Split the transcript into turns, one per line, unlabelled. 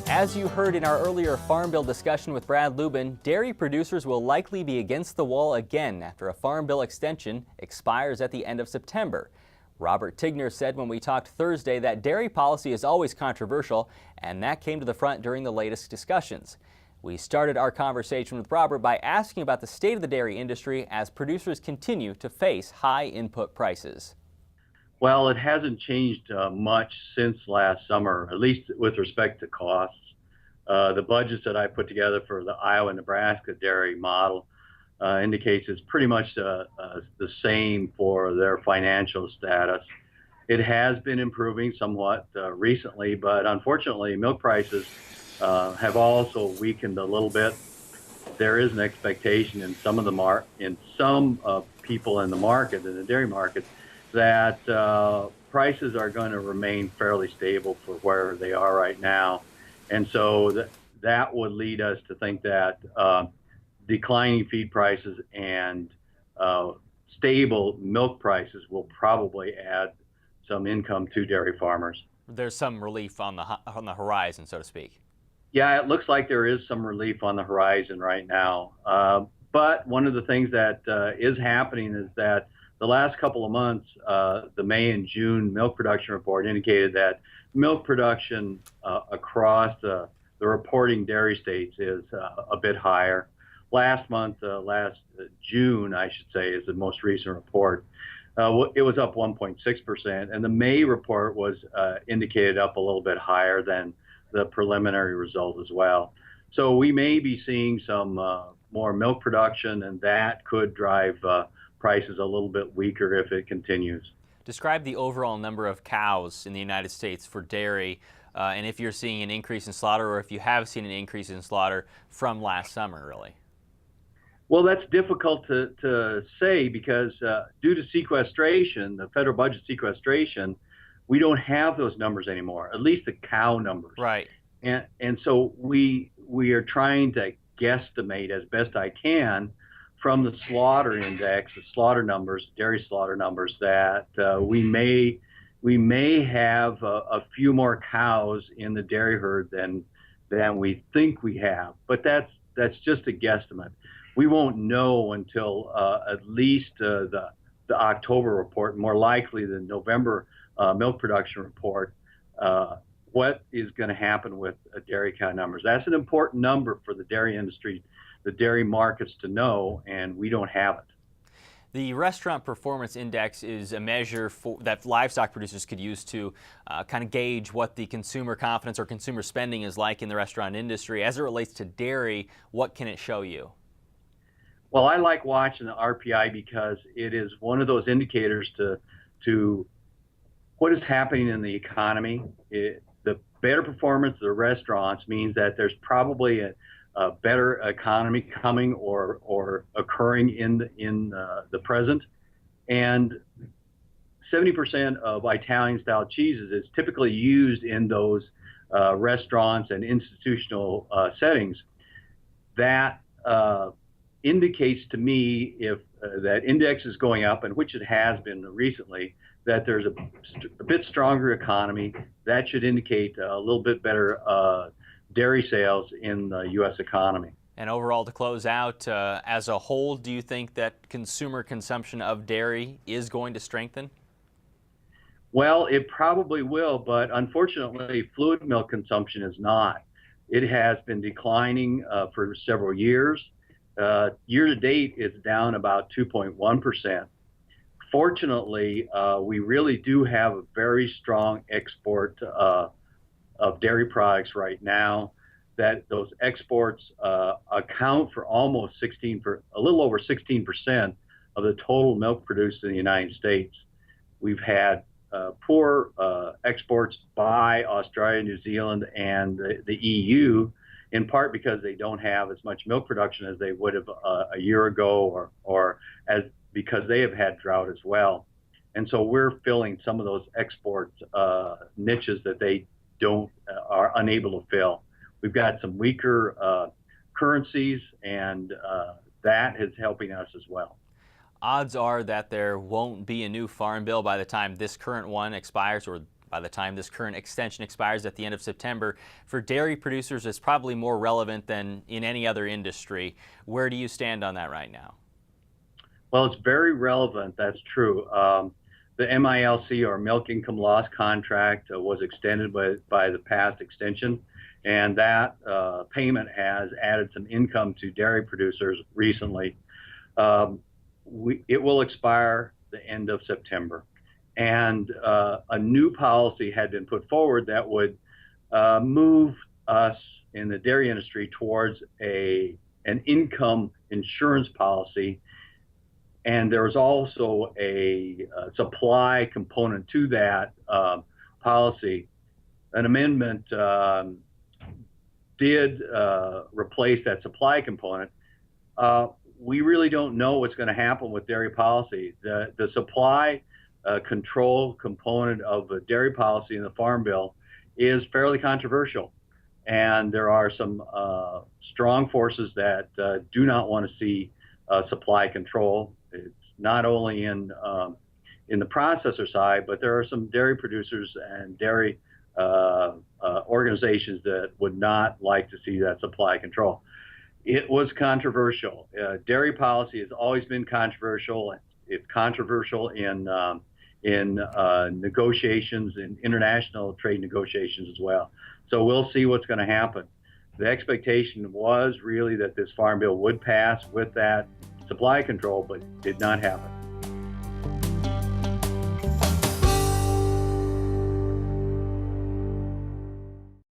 As you heard in our earlier Farm Bill discussion with Brad Lubin, dairy producers will likely be against the wall again after a Farm Bill extension expires at the end of September. Robert Tigner said when we talked Thursday that dairy policy is always controversial, and that came to the front during the latest discussions. We started our conversation with Robert by asking about the state of the dairy industry as producers continue to face high input prices.
Well, it hasn't changed much since last summer, at least with respect to costs. The budgets that I put together for the Iowa and Nebraska dairy model indicates it's pretty much the same for their financial status. It has been improving somewhat recently, but unfortunately, milk prices have also weakened a little bit. There is an expectation in some of the people in the market, in the dairy market, that prices are going to remain fairly stable for where they are right now. And so that would lead us to think that declining feed prices and stable milk prices will probably add some income to dairy farmers.
There's some relief on the horizon, so to speak.
Yeah, it looks like there is some relief on the horizon right now. But one of the things that is happening is that the last couple of months, the May and June milk production report indicated that milk production across the reporting dairy states is a bit higher. Last month, last June, I should say, is the most recent report. It was up 1.6%, and the May report was indicated up a little bit higher than the preliminary result as well. So we may be seeing some more milk production, and that could drive prices a little bit weaker if it continues.
Describe the overall number of cows in the United States for dairy, and if you're seeing an increase in slaughter, or if you have seen an increase in slaughter from last summer, really.
Well, that's difficult to say because due to sequestration, the federal budget sequestration, we don't have those numbers anymore, at least the cow numbers.
Right.
And so we are trying to guesstimate as best I can from the slaughter index, the slaughter numbers, dairy slaughter numbers, that we may have a few more cows in the dairy herd than we think we have. But that's just a guesstimate. We won't know until at least the October report, more likely the November milk production report, what is going to happen with dairy cow numbers. That's an important number for the dairy industry, the dairy markets to know, and we don't have it.
The Restaurant Performance Index is a measure that livestock producers could use to kind of gauge what the consumer confidence or consumer spending is like in the restaurant industry. As it relates to dairy, what can it show you?
Well, I like watching the RPI because it is one of those indicators to what is happening in the economy. The better performance of the restaurants means that there's probably a better economy coming or occurring in the present. And 70% of Italian-style cheeses is typically used in those restaurants and institutional settings. That indicates to me, if that index is going up, and which it has been recently, that there's a bit stronger economy. That should indicate a little bit better dairy sales in the U.S. economy.
And overall, to close out, as a whole, do you think that consumer consumption of dairy is going to strengthen?
Well, it probably will, but unfortunately, fluid milk consumption is not. It has been declining for several years. Year to date, it's down about 2.1%. Fortunately, we really do have a very strong export of dairy products right now. That those exports account for almost a little over 16% of the total milk produced in the United States. We've had poor exports by Australia, New Zealand, and the EU, in part because they don't have as much milk production as they would have a year ago, or because they have had drought as well. And so we're filling some of those export niches that they are unable to fill. We've got some weaker currencies, and that is helping us as well.
Odds are that there won't be a new farm bill by the time this current one expires, or by the time this current extension expires at the end of September, for dairy producers is probably more relevant than in any other industry. Where do you stand on that right now?
Well, it's very relevant. That's true. The MILC, or Milk Income Loss Contract, was extended by the past extension, and that payment has added some income to dairy producers recently. It will expire the end of September, and a new policy had been put forward that would move us in the dairy industry towards an income insurance policy. And there was also a supply component to that policy. An amendment did replace that supply component. We really don't know what's going to happen with dairy policy. The supply control component of a dairy policy in the Farm Bill is fairly controversial. And there are some strong forces that do not want to see supply control. It's not only in the processor side, but there are some dairy producers and dairy organizations that would not like to see that supply control. It was controversial. Dairy policy has always been controversial. It's controversial in negotiations, in international trade negotiations as well. So we'll see what's going to happen. The expectation was really that this Farm Bill would pass with that supply control, but did not happen.